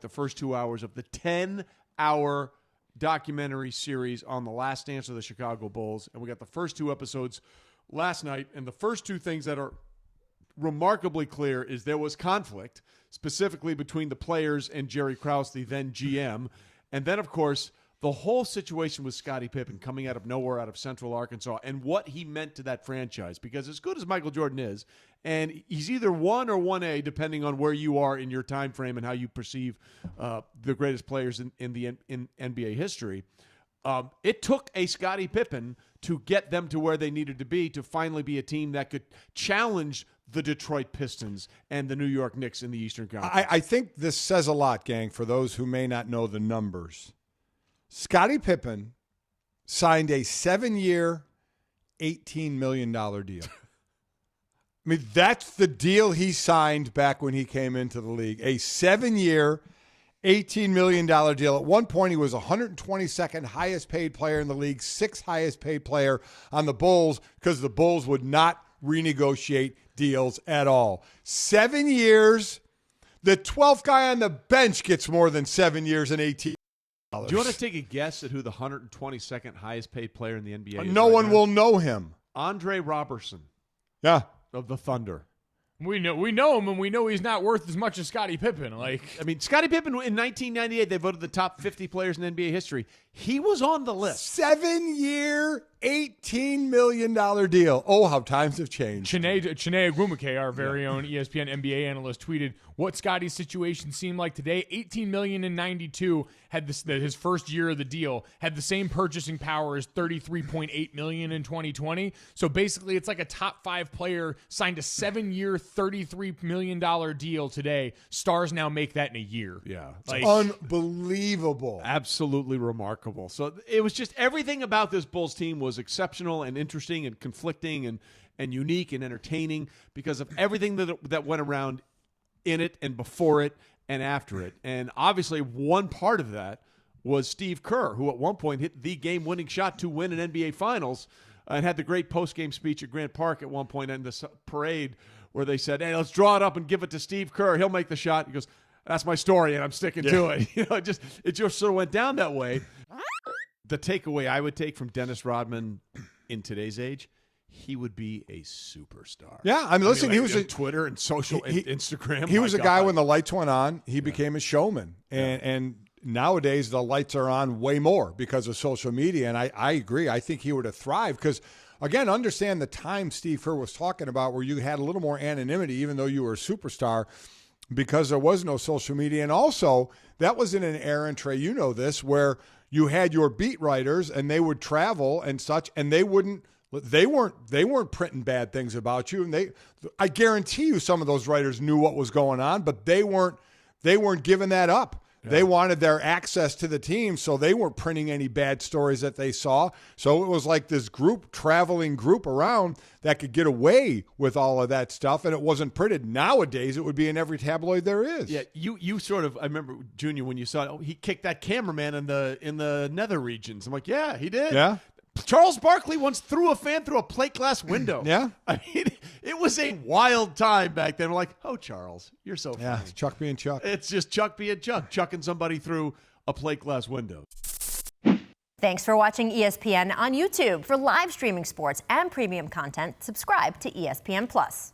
the first 2 hours of the 10-hour documentary series on the last dance of the Chicago Bulls. And we got the first 2 episodes last night. And the first 2 things that are remarkably clear is there was conflict, specifically between the players and Jerry Krause, the then GM. And then, of course, the whole situation with Scottie Pippen coming out of nowhere, out of Central Arkansas, and what he meant to that franchise. Because as good as Michael Jordan is, and he's either 1 or 1A, depending on where you are in your time frame and how you perceive the greatest players in NBA history, it took a Scottie Pippen to get them to where they needed to be to finally be a team that could challenge the Detroit Pistons and the New York Knicks in the Eastern Conference. I think this says a lot, gang, for those who may not know the numbers. Scottie Pippen signed a 7-year, $18 million deal. I mean, that's the deal he signed back when he came into the league. A 7-year, $18 million deal. At one point, he was 122nd highest paid player in the league, 6th highest paid player on the Bulls, because the Bulls would not renegotiate deals at all. 7 years. The 12th guy on the bench gets more than 7 years and 18. Do you want to take a guess at who the 122nd highest paid player in the NBA is? No one will know him. Andre Robertson. Yeah. Of the Thunder. We know him, and we know he's not worth as much as Scottie Pippen. Scottie Pippen in 1998, they voted the top 50 players in NBA history. He was on the list. 7-year, $18 million deal. Oh, how times have changed. Chiney Agwumike, our very own ESPN NBA analyst, tweeted what Scottie's situation seemed like today. $18 million in 92 had his first year of the deal, had the same purchasing power as $33.8 million in 2020. So basically, it's like a top 5 player signed a 7-year, $33 million deal today. Stars now make that in a year. Yeah. Unbelievable. Absolutely remarkable. So it was just everything about this Bulls team was exceptional and interesting and conflicting and unique and entertaining because of everything that went around in it and before it and after it. And obviously one part of that was Steve Kerr, who at one point hit the game-winning shot to win an NBA Finals and had the great post-game speech at Grant Park at one point in the parade where they said, hey, let's draw it up and give it to Steve Kerr. He'll make the shot. He goes, that's my story, and I'm sticking to it. It just sort of went down that way. The takeaway I would take from Dennis Rodman in today's age, he would be a superstar. Yeah, I mean, listen, he was on Twitter and social Instagram. He was a guy when the lights went on. He became a showman, and nowadays the lights are on way more because of social media. And I agree. I think he would have thrived because, again, understand the time Steve Kerr was talking about where you had a little more anonymity, even though you were a superstar, because there was no social media. And also, that was in an era, and Trey, you know this, where you had your beat writers and they would travel and such, and they weren't printing bad things about you. And I guarantee you some of those writers knew what was going on, but they weren't giving that up. Yeah. They wanted their access to the team, so they weren't printing any bad stories that they saw. So it was like this traveling group around that could get away with all of that stuff, and it wasn't printed. Nowadays, it would be in every tabloid there is. Yeah, you sort of, I remember, Junior, when you saw he kicked that cameraman in the nether regions. I'm like, yeah, he did. Yeah. Charles Barkley once threw a fan through a plate glass window. Yeah. I mean, it was a wild time back then. We're like, oh, Charles, you're so funny. Yeah, it's Chuck being Chuck. It's just Chuck being Chuck, chucking somebody through a plate glass window. Thanks for watching ESPN on YouTube. For live streaming sports and premium content, subscribe to ESPN+.